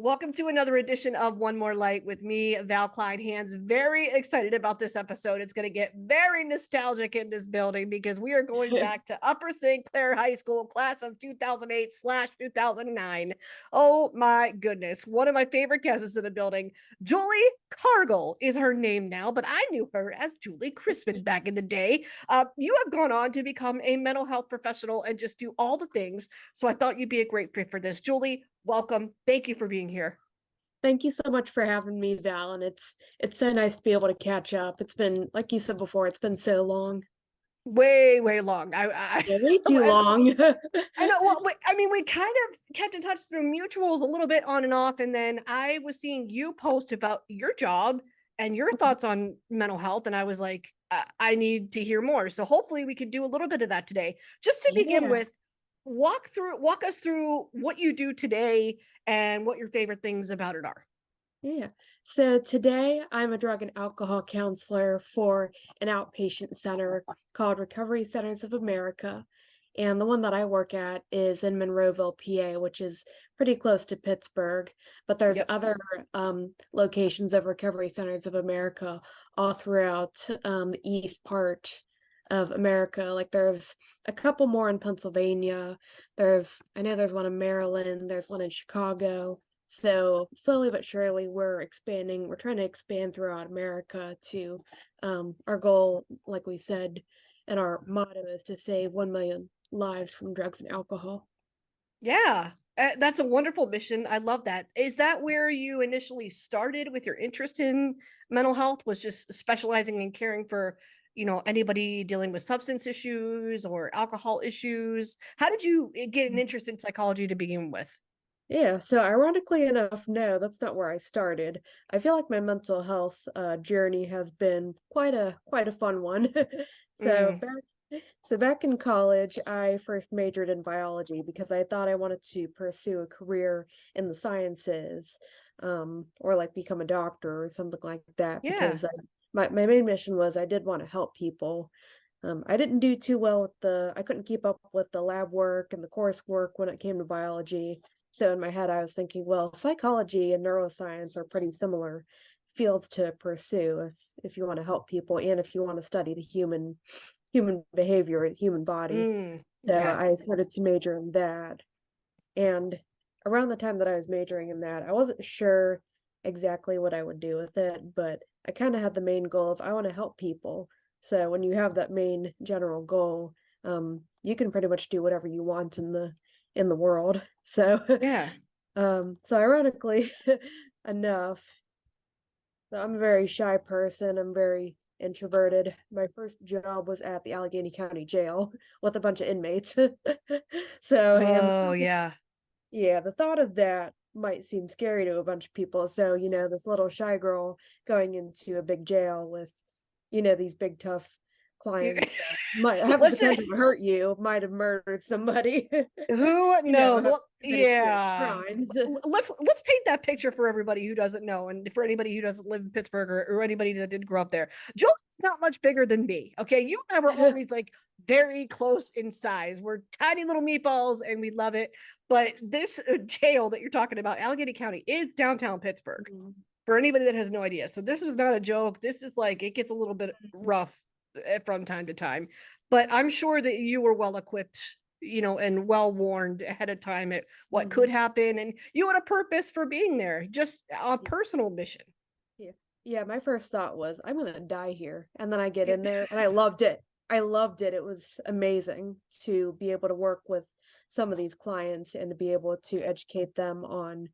Welcome to another edition of One More Light with me, Val Kleinhans. Very excited about this episode. It's going to get very nostalgic in this building because we are going back to Upper St. Clair High School, class of 2008/2009. Oh my goodness. One of my favorite guests in the building, Julie Cargal is her name now, but I knew her as Julie Crispin back in the day. You have gone on to become a mental health professional and just do all the things. So I thought you'd be a great fit for this. Julie, welcome. Thank you for being here. Thank you so much for having me, Val, and it's so nice to be able to catch up. It's been, like you said before, it's been so long. Way long. Yeah, way too long. I know. Well, I mean, we kind of kept in touch through mutuals a little bit on and off, and then I was seeing you post about your job and your thoughts on mental health, and I was like, I need to hear more. So hopefully, we could do a little bit of that today. Just to begin Yeah. with, walk us through what you do today and what your favorite things about it are. Yeah. So today I'm a drug and alcohol counselor for an outpatient center called Recovery Centers of America. And the one that I work at is in Monroeville, PA, which is pretty close to Pittsburgh. But there's Yep. other locations of Recovery Centers of America all throughout the east part of America. Like there's a couple more in Pennsylvania. I know there's one in Maryland, there's one in Chicago. So slowly but surely, we're expanding. We're trying to expand throughout America to our goal, like we said, and our motto is to save 1 million lives from drugs and alcohol. Yeah, that's a wonderful mission. I love that. Is that where you initially started with your interest in mental health? Was just specializing in caring for, anybody dealing with substance issues or alcohol issues? How did you get an interest in psychology to begin with? Yeah, so ironically enough, no, that's not where I started. I feel like my mental health journey has been quite a fun one. So Mm, back in college, I first majored in biology because I thought I wanted to pursue a career in the sciences, or like become a doctor or something like that. yeah. Because my main mission was I did want to help people. I didn't do too well with I couldn't keep up with the lab work and the coursework when it came to biology. So in my head, I was thinking, well, psychology and neuroscience are pretty similar fields to pursue if you want to help people and if you want to study the human behavior, human body. Mm, So okay. I started to major in that. And around the time that I was majoring in that, I wasn't sure exactly what I would do with it, but I kind of had the main goal of I want to help people. So when you have that main general goal, you can pretty much do whatever you want in the world. So Yeah. so ironically enough, so I'm a very shy person. I'm very introverted. My first job was at the Allegheny County Jail with a bunch of inmates. So, and Oh, yeah. yeah, the thought of that might seem scary to a bunch of people. So, this little shy girl going into a big jail with, these big tough clients that might have the Listen, potential to hurt you, might have murdered somebody, who knows? have Well, committed serious yeah. crimes. Let's paint that picture for everybody who doesn't know, and for anybody who doesn't live in Pittsburgh or anybody that didn't grow up there. Joel's not much bigger than me. Okay, you and I were always like very close in size. We're tiny little meatballs, and we love it. But this jail that you're talking about, Allegheny County, is downtown Pittsburgh. Mhm. For anybody that has no idea, so this is not a joke. This is like it gets a little bit rough from time to time, but I'm sure that you were well equipped, and well warned ahead of time at what could Mhm. happen, and you had a purpose for being there, just a personal mission. Yeah. Yeah, my first thought was, "I'm gonna die here," and then I get in there, and I loved it. I loved it. It was amazing to be able to work with some of these clients and to be able to educate them on,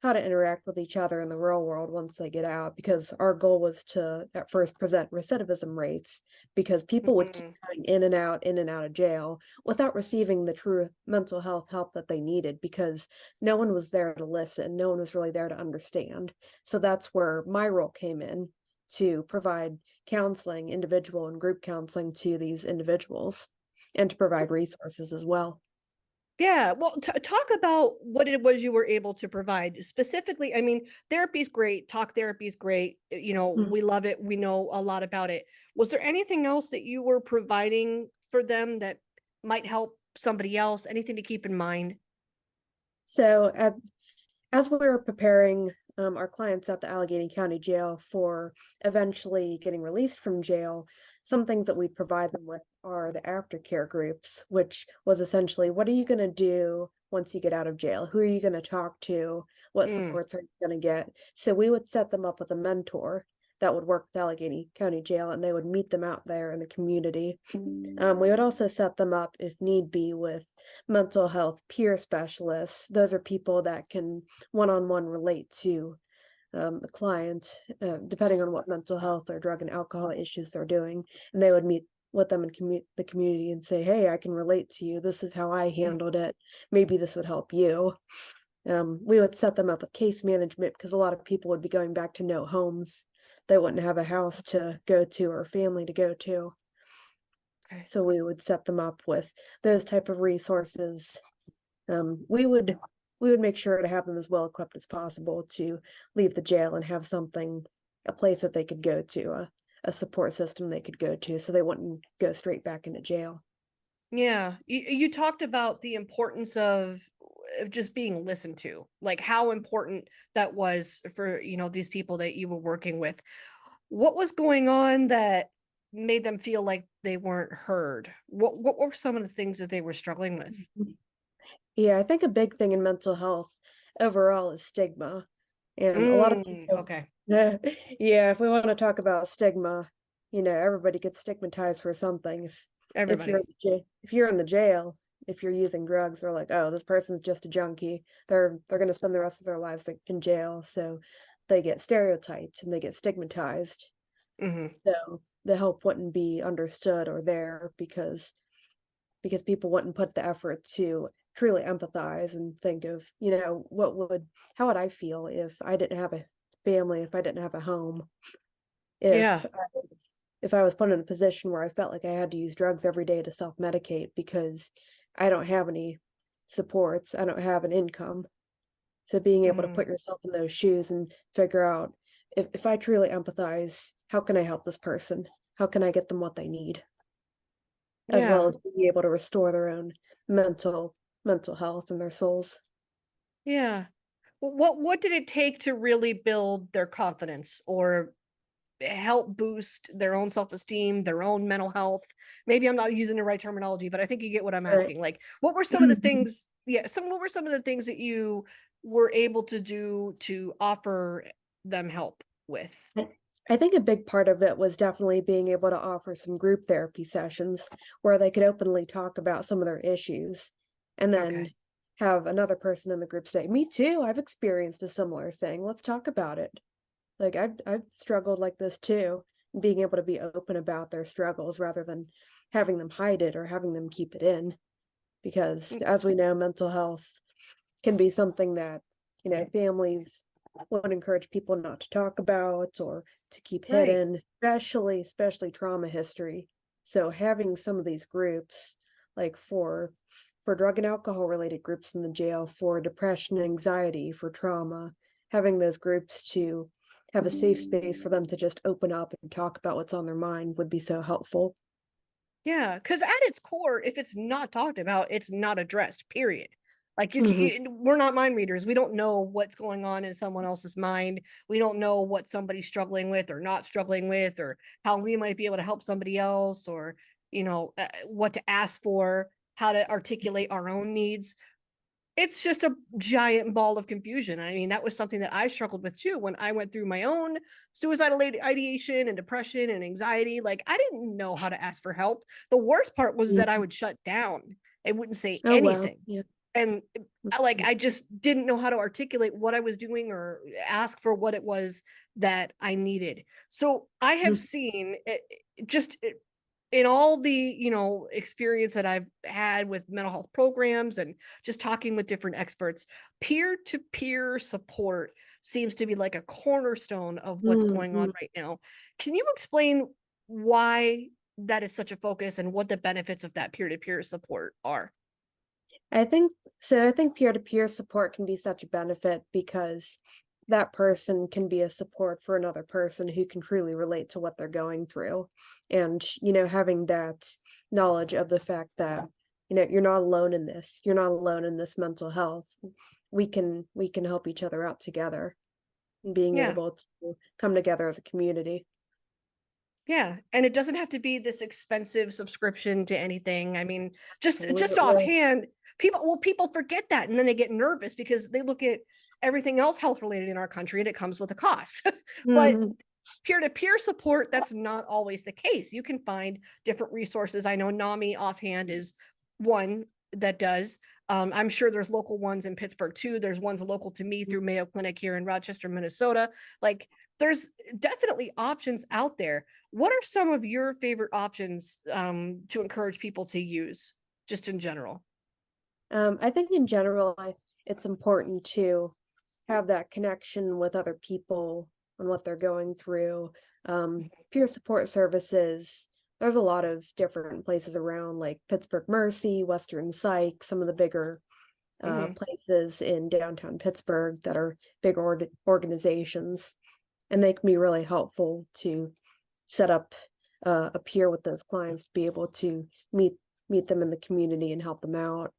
how to interact with each other in the real world once they get out, because our goal was to, at first, present recidivism rates, because people would keep Mhm. coming in and out of jail without receiving the true mental health help that they needed, because no one was there to listen, no one was really there to understand. So that's where my role came in, to provide counseling, individual and group counseling to these individuals, and to provide resources as well. Yeah, well, talk about what it was you were able to provide specifically. I mean, therapy is great. Talk therapy is great. We love it. We know a lot about it. Was there anything else that you were providing for them that might help somebody else? Anything to keep in mind? So as we were preparing our clients at the Allegheny County Jail for eventually getting released from jail, some things that we provide them with are the aftercare groups, which was essentially, what are you going to do once you get out of jail? Who are you going to talk to? What Mm, supports are you going to get? So we would set them up with a mentor that would work with Allegheny County Jail, and they would meet them out there in the community. We would also set them up, if need be, with mental health peer specialists. Those are people that can one-on-one relate to the client, depending on what mental health or drug and alcohol issues they're doing. And they would meet with them in the community and say, hey, I can relate to you. This is how I mm, handled it. Maybe this would help you. We would set them up with case management because a lot of people would be going back to no homes. They wouldn't have a house to go to or a family to go to. okay. So we would set them up with those type of resources. We would make sure to have them as well equipped as possible to leave the jail and have something, a place that they could go to, a support system they could go to, so they wouldn't go straight back into jail. Yeah, you talked about the importance of just being listened to, like how important that was for, these people that you were working with. What was going on that made them feel like they weren't heard? What were some of the things that they were struggling with? Yeah, I think a big thing in mental health overall is stigma. And a lot of Mm, people, okay. yeah, if we want to talk about stigma, everybody gets stigmatized for something. If you're Everybody. in if you're in the jail, if you're using drugs, they're like, oh, this person's just a junkie. They're going to spend the rest of their lives in jail, so they get stereotyped and they get stigmatized. Hmm. So the help wouldn't be understood or there because people wouldn't put the effort to truly empathize and think of, how would I feel if I didn't have a family, if I didn't have a home, Yeah. if I was put in a position where I felt like I had to use drugs every day to self-medicate because I don't have any supports, I don't have an income. So being able to Hmm. put yourself in those shoes and figure out, if I truly empathize, how can I help this person? How can I get them what they need? As well Yeah. as being able to restore their own mental health and their souls. Yeah. What did it take to really build their confidence or help boost their own self-esteem, their own mental health? Maybe I'm not using the right terminology, but I think you get what I'm Right. asking. Like, what were some of the things, what were some of the things that you were able to do to offer them help with? I I think a big part of it was definitely being able to offer some group therapy sessions where they could openly talk about some of their issues and then Okay. have another person in the group say, me too, I've experienced a similar thing. Let's talk about it. Like I've struggled like this too. Being able to be open about their struggles rather than having them hide it or having them keep it in. Because Mm, as we know, mental health can be something that, families would encourage people not to talk about or to keep right. hidden, especially trauma history. So having some of these groups, like for drug and alcohol related groups in the jail, for depression and anxiety, for trauma, having those groups to have a safe space for them to just open up and talk about what's on their mind would be so helpful. Yeah, because at its core, if it's not talked about, it's not addressed, period. Like Hmm. we're not mind readers. We don't know what's going on in someone else's mind. We don't know what somebody's struggling with or not struggling with, or how we might be able to help somebody else, or what to ask for, how to articulate our own needs. It's just a giant ball of confusion. I mean, that was something that I struggled with too when I went through my own suicidal ideation and depression and anxiety. Like, I didn't know how to ask for help. The worst part was that I would shut down. I wouldn't say Oh wow. anything. Yeah. And like, I just didn't know how to articulate what I was doing or ask for what it was that I needed. So I have seen it, just in all the experience that I've had with mental health programs and just talking with different experts, peer-to-peer support seems to be like a cornerstone of what's going on Mhm. right now. Can you explain why that is such a focus and what the benefits of that peer-to-peer support are? I think peer-to-peer support can be such a benefit because that person can be a support for another person who can truly relate to what they're going through. And, having that knowledge of the fact that you're not alone in this. You're not alone in this mental health. We can help each other out together, and being Yeah. able to come together as a community. Yeah, and it doesn't have to be this expensive subscription to anything. I mean, just Absolutely. offhand, people forget that, and then they get nervous because they look at everything else health related in our country and it comes with a cost. But Mhm. peer-to-peer support, that's not always the case. You can find different resources. I know NAMI offhand is one that does. I'm sure there's local ones in Pittsburgh too. There's ones local to me through Mayo Clinic here in Rochester, Minnesota. Like there's definitely options out there. What are some of your favorite options to encourage people to use just in general? I think in general, it's important to have that connection with other people on what they're going through. Peer support services, there's a lot of different places around, like Pittsburgh Mercy, Western Psych, some of the bigger Hmm. places in downtown Pittsburgh that are big organizations, and they can be really helpful to set up a peer with those clients to be able to meet them in the community and help them out.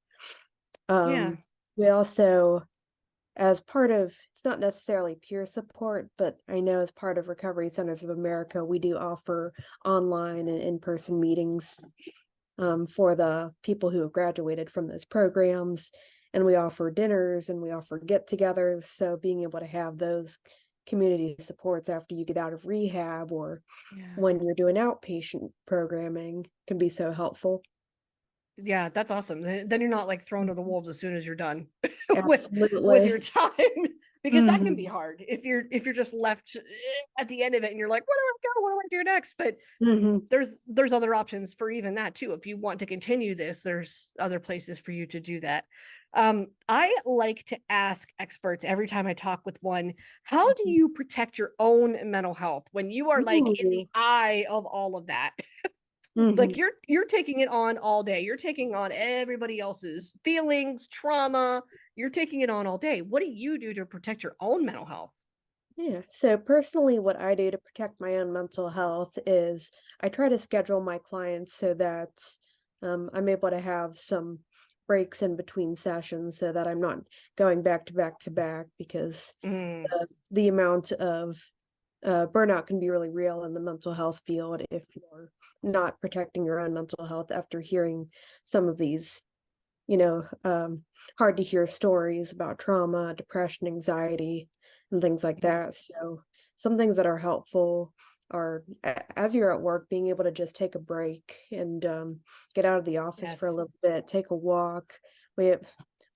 Yeah. We also, as part of, it's not necessarily peer support, but I know as part of Recovery Centers of America, we do offer online and in-person meetings for the people who have graduated from those programs. And we offer dinners and we offer get-togethers. So being able to have those community supports after you get out of rehab or Yeah. when you're doing outpatient programming can be so helpful. Yeah, that's awesome. Then you're not like thrown to the wolves as soon as you're done with your Absolutely. time because that can be Hmm. hard if you're just left at the end of it and you're like, where do I go? What do I do next? But Hmm. there's other options for even that too. If you want to continue this, there's other places for you to do that. I like to ask experts every time I talk with one, how do you protect your own mental health when you are like in the Ooh. eye of all of that? Like Mhm. you're taking it on all day. You're taking on everybody else's feelings, trauma. You're taking it on all day. What do you do to protect your own mental health? Yeah. So personally, what I do to protect my own mental health is I try to schedule my clients so that I'm able to have some breaks in between sessions so that I'm not going back to back to back because Mm, the amount of burnout can be really real in the mental health field if you're not protecting your own mental health after hearing some of these you know, um, hard to hear stories about trauma, depression, anxiety, and things like mhm. that. So, some things that are helpful are as you're at work, being able to just take a break and get out of the office for a Yes. little bit, take a walk. We have,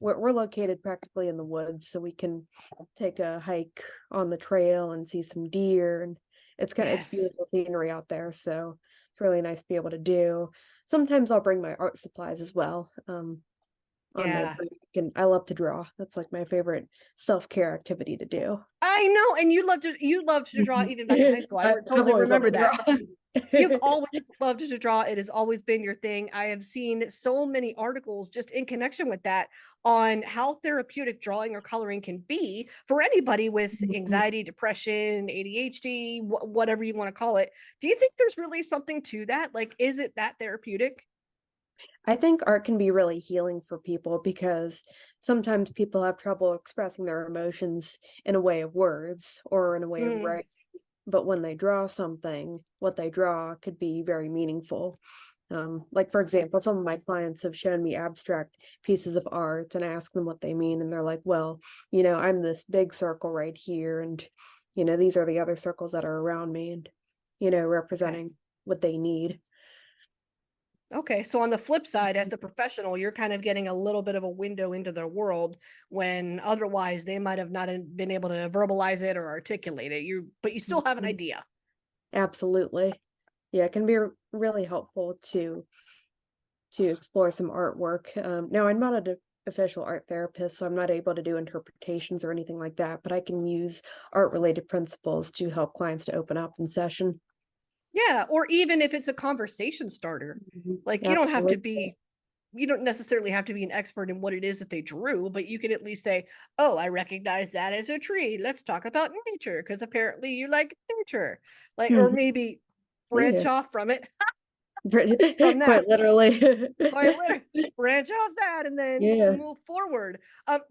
we're located practically in the woods, so we can take a hike on the trail and see some deer, and it's Yes. beautiful scenery out there. So it's really nice to be able to do. Sometimes I'll bring my art supplies as well. On my Yeah. break, and I love to draw. That's like my favorite self-care activity to do. I know. And you loved to draw Mhm. even back in high school. I've Totally always loved remember to that. draw. You've always loved to draw. It has always been your thing. I have seen so many articles just in connection with that on how therapeutic drawing or coloring can be for anybody with Mhm. anxiety, depression, ADHD, whatever you want to call it. Do you think there's really something to that? Like, is it that therapeutic? I think art can be really healing for people because sometimes people have trouble expressing their emotions in a way of words or in a way of Mm, writing. But when they draw something, what they draw could be very meaningful. Like for example, some of my clients have shown me abstract pieces of art and I ask them what they mean, and they're like, well, I'm this big circle right here, and these are the other circles that are around me, and okay. representing what they need. Okay, so on the flip side, as the professional, you're kind of getting a little bit of a window into their world when otherwise they might have not been able to verbalize it or articulate it. But you still have an Mhm. idea. Absolutely. Yeah, it can be really helpful to explore some artwork. Now, I'm not an official art therapist, so I'm not able to do interpretations or anything like that, but I can use art-related principles to help clients to open up in session. Yeah, or even if it's a conversation starter, Mhm. like Absolutely. you don't necessarily have to be an expert in what it is that they drew, but you can at least say, "Oh, I recognize that as a tree. Let's talk about nature because apparently you like nature." Like, or Mhm. maybe branch Yeah. off from it from that. Quite literally. Quite literally, branch off that and then Yeah. move forward.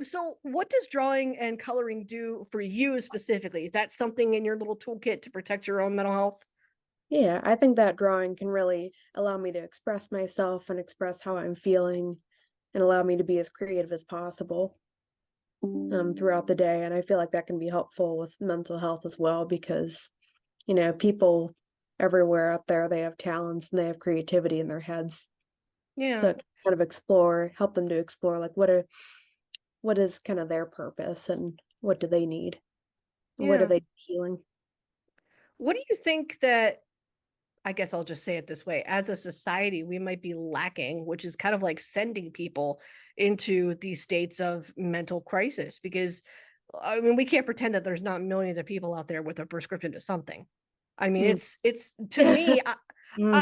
So what does drawing and coloring do for you specifically? Is that something in your little toolkit to protect your own mental health? Yeah, I think that drawing can really allow me to express myself and express how I'm feeling and allow me to be as creative as possible throughout the day. And I feel like that can be helpful with mental health as well because, people everywhere out there, they have talents and they have creativity in their heads. So Yeah, it can kind of help them to explore like what is kind of their purpose and what do they need? What are yeah. they healing? What do you think that, I guess I'll just say it this way, as a society, we might be lacking, which is kind of like sending people into these states of mental crisis? Because I mean, we can't pretend that there's not millions of people out there with a prescription to something. I mean, Mm. it's to me, Hmm.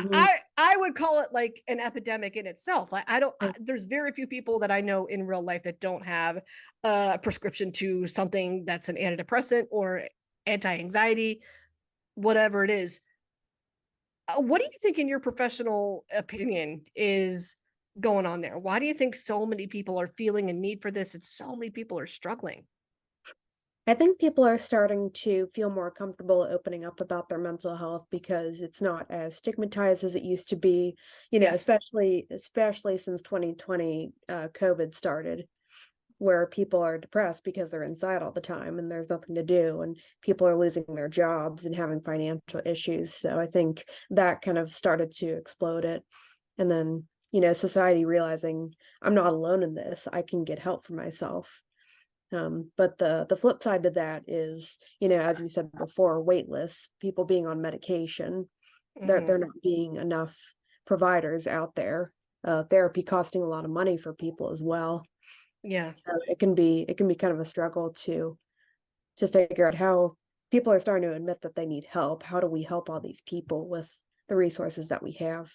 I would call it like an epidemic in itself. I don't. There's very few people that I know in real life that don't have a prescription to something that's an antidepressant or anti-anxiety, whatever it is. What do you think, in your professional opinion, is going on there? Why do you think so many people are feeling a need for this and so many people are struggling? I think people are starting to feel more comfortable opening up about their mental health because it's not as stigmatized as it used to be, Yes. especially since 2020 COVID started, where people are depressed because they're inside all the time and there's nothing to do and people are losing their jobs and having financial issues. So I think that kind of started to explode it. And then, society realizing I'm not alone in this. I can get help for myself. But the flip side to that is, as you said before, wait lists, people being on medication, that Hmm. there not being enough providers out there, therapy costing a lot of money for people as well. Yeah. So it can be kind of a struggle to figure out how people are starting to admit that they need help. How do we help all these people with the resources that we have?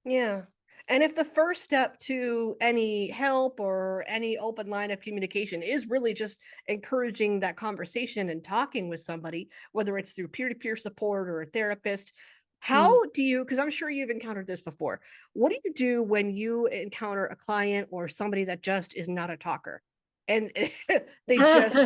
Yeah. And if the first step to any help or any open line of communication is really just encouraging that conversation and talking with somebody, whether it's through peer to peer support or a therapist, Mm. how do you, because I'm sure you've encountered this before, what do you do when you encounter a client or somebody that just is not a talker? And they just,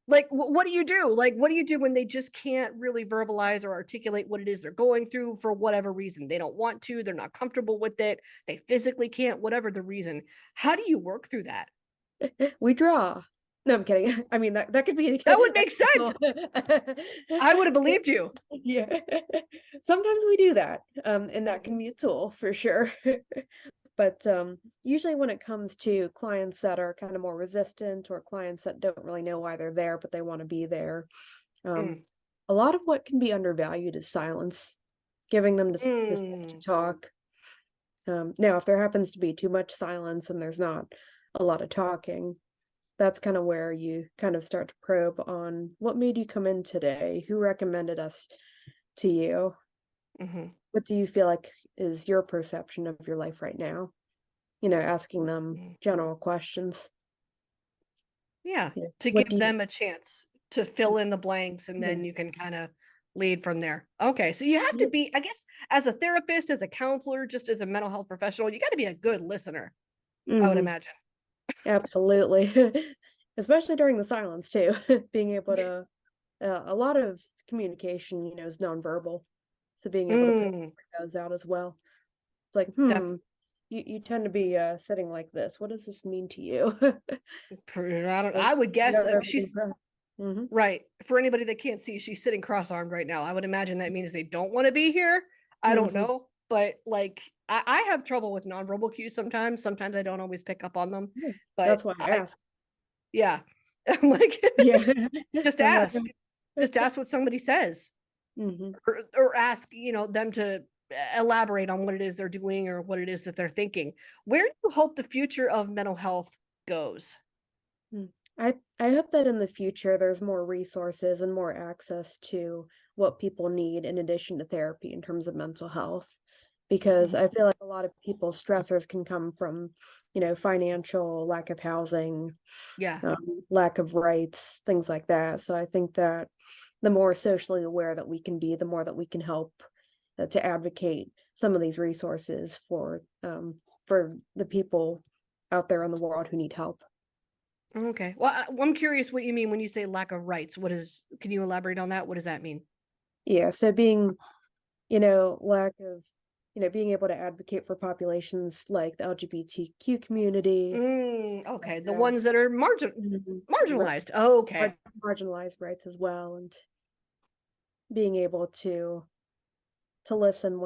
like, what do you do? Like, what do you do when they just can't really verbalize or articulate what it is they're going through for whatever reason? They don't want to, they're not comfortable with it, they physically can't, whatever the reason. How do you work through that? We draw. No, I'm kidding. I mean, that could be an That would make sense. example. I would have believed you. Yeah. Sometimes we do that, and that can Mhm. be a tool for sure. But, usually when it comes to clients that are kinda more resistant or clients that don't really know why they're there, but they wanna be there, um, Mm. a lot of what can be undervalued is silence, giving them the space to Mm. talk. Now if there happens to be too much silence and there's not a lot of talking, that's kinda where you kind of start to probe on what made you come in today, who recommended us to you, Mhm. what do you feel like is your perception of your life right now? Asking them Mm. general questions. Yeah, Yeah. to What give do you them a chance to fill in the blanks and Yeah. then you can kind of lead from there. Okay, so you have to Yeah. be, I guess, as a therapist, as a counselor, just as a mental health professional, you got to be a good listener, I would Mhm. imagine. Absolutely. Especially during the silence too. Being able Yeah. to a lot of communication, is nonverbal. So being able to pick Mm, those out as well. It's like, def you tend to be sitting like this. What does this mean to you? I don't, Like, I would you guess never have any she's breath. Mhm. right. For anybody that can't see, she's sitting cross-armed right now. I would imagine that means they don't want to be here. I don't Mhm. know, but like I have trouble with nonverbal cues sometimes. Sometimes I don't always pick up on them, Yeah. but That's why I I ask. yeah. I'm like, Yeah. just I'm like, ask. Just ask what somebody says, mhm. or ask, them to elaborate on what it is they're doing or what it is that they're thinking. Where do you hope the future of mental health goes? Mm. I hope that in the future there's more resources and more access to what people need in addition to therapy in terms of mental health. Because Mhm. I feel like a lot of people's stressors can come from, financial, lack of housing, Yeah. lack of rights, things like that. So I think that the more socially aware that we can be, the more that we can help to advocate some of these resources for the people out there in the world who need help. Okay. Well, I'm curious what you mean when you say lack of rights. Can you elaborate on that? What does that mean? Yeah, so being, lack of, being able to advocate for populations like the LGBTQ community, Okay. The have ones that are right, marginalized. Oh, okay. marginalized rights as well, and being able to listen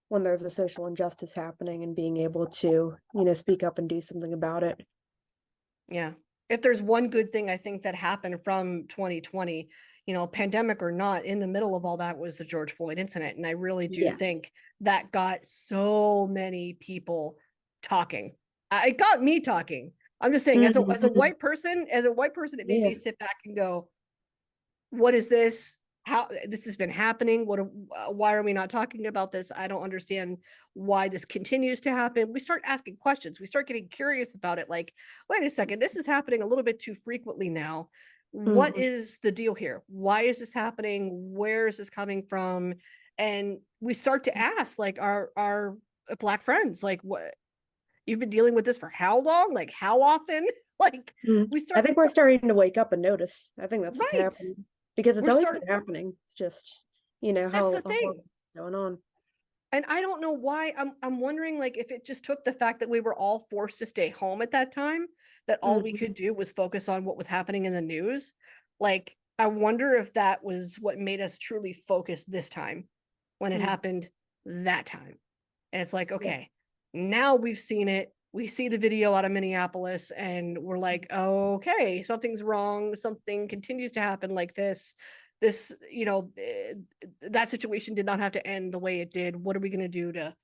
when there's a social injustice happening, and being able to, speak up and do something about it. Yeah. If there's one good thing I think that happened from 2020, pandemic or not, in the middle of all that was the George Floyd incident. And I really do Yes. think that got so many people talking. It got me talking. I'm just saying, as a Mhm. white person, it made Yeah. me sit back and go, what is this? How this has been happening? Why are we not talking about this? I don't understand why this continues to happen. We start asking questions. We start getting curious about it. Like, wait a second, this is happening a little bit too frequently now. What Mhm. is the deal here? Why is this happening? Where is this coming from? And we start to ask, like, our Black friends, like, what, you've been dealing with this for how long? Like, how often? Like, we I start, think we're starting to wake up and notice. I think that's what's right. happening because it's We're always starting, been happening. It's just, that's the how long thing. it's going on. And I don't know why. I'm wondering, like, if it just took the fact that we were all forced to stay home at that time, that all we Mhm. could do was focus on what was happening in the news. Like, I wonder if that was what made us truly focus this time when it Mhm. happened that time. And it's like, Yeah. okay, now we've seen it. We see the video out of Minneapolis and we're like, okay, something's wrong. Something continues to happen like this. This, that situation did not have to end the way it did. What are we going to do to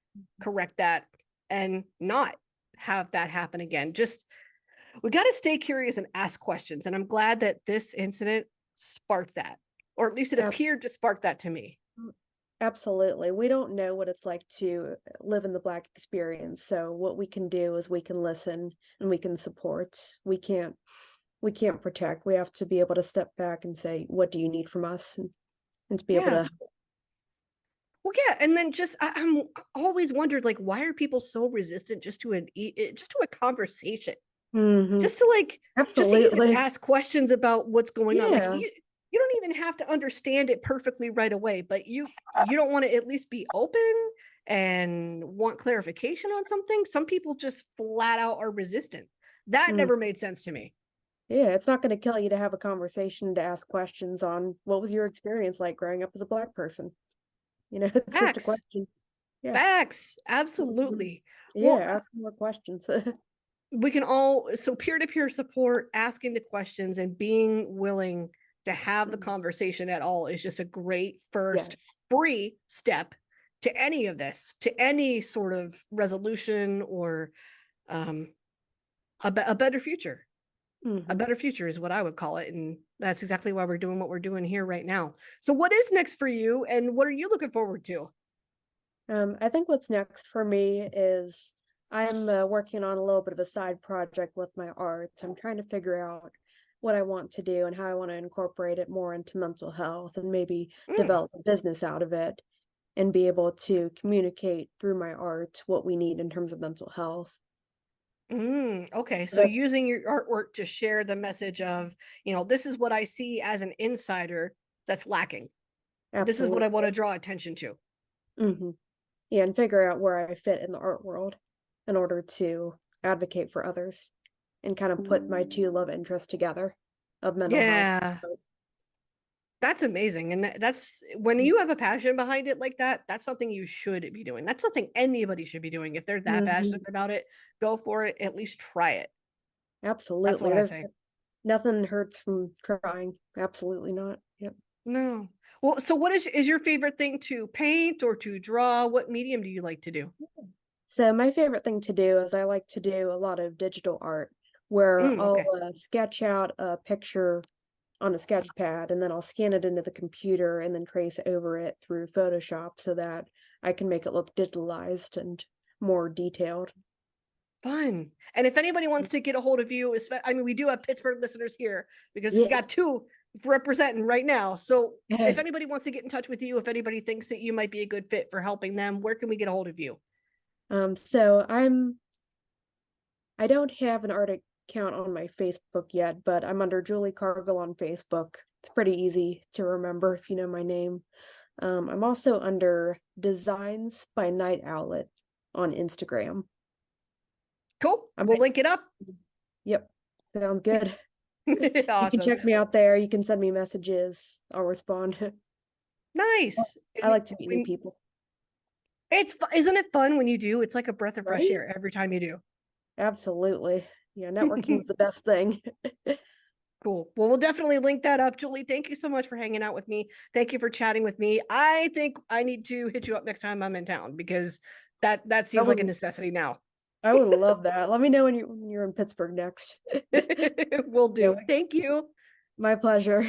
correct that and not have that happen again? Just, we got to stay curious and ask questions. And I'm glad that this incident sparked that, or at least it Ab- appeared to spark that to me. Absolutely. We don't know what it's like to live in the Black experience. So what we can do is we can listen and we can support. We can't protect. We have to be able to step back and say, what do you need from us? And to be able Yeah. to. Well, yeah, and then just I'm always wondered, like, why are people so resistant just to just to a conversation, Mhm. just to like just to even Absolutely. ask questions about what's going on. Like, Yeah. you don't even have to understand it perfectly right away, but you don't want to at least be open and want clarification on something. Some people just flat out are resistant. That Mm. never made sense to me. Yeah, it's not gonna kill you to have a conversation, to ask questions on what was your experience like growing up as a Black person? It's just a Facts, question. Yeah. facts, Mhm. absolutely. Yeah, Well, ask more questions. we can all, so peer-to-peer support, asking the questions and being willing to have the Mhm. conversation at all is just a great Yes. first free step to any of this, to any sort of resolution or um, a better future. A Mhm. better future is what I would call it, and that's exactly why we're doing what we're doing here right now. So what is next for you, and what are you looking forward to? I think what's next for me is I'm working on a little bit of a side project with my art. I'm trying to figure out what I want to do and how I want to incorporate it more into mental health and maybe Mm. develop a business out of it and be able to communicate through my art what we need in terms of mental health. Okay, So so that's using your artwork to share the message of, this is what I see as an insider that's lacking. This is what I want absolutely. to draw attention to. Hmm. Yeah, and figure out where I fit in the art world in order to advocate for others and kind of put my two love interests together of mental health. Yeah, that's amazing. And that's when you have a passion behind it like that, that's something you should be doing. That's something anybody should be doing. If they're that passionate Mhm. about it, go for it. At least try it. That's Absolutely. what I There's say. nothing hurts from trying. Absolutely not. Yep. No. Well, so what is your favorite thing to paint or to draw? What medium do you like to do? So my favorite thing to do is I like to do a lot of digital art where I'll Okay. sketch out a picture on a sketch pad and then I'll scan it into the computer and then trace over it through Photoshop so that I can make it look digitalized and more detailed. Fun. And if anybody wants to get a hold of you, I mean, we do have Pittsburgh listeners here because we Yes. got two. representing right now. So if anybody wants to get in touch with you, if anybody thinks that you might be a good fit for helping them, where can we get a hold of you? So I don't have an art account on my Facebook yet, but I'm under Julie Cargal on Facebook. It's pretty easy to remember if you know my name. I'm also under Designs by Night Outlet on Instagram. Cool. I'm We'll link it up. Yep, sounds good. You can Awesome. check me out there. You can send me messages. I'll respond. Nice. I like to meet new people. Isn't it fun when you do? It's like a breath of fresh Right? air every time you do. Absolutely. Yeah, networking is the best thing. Cool. Well, we'll definitely link that up. Julie, thank you so much for hanging out with me. Thank you for chatting with me. I think I need to hit you up next time I'm in town because that seems like a necessity now. I would love that. Let me know when you're in Pittsburgh next. Will do. Yeah, Thank you. my pleasure.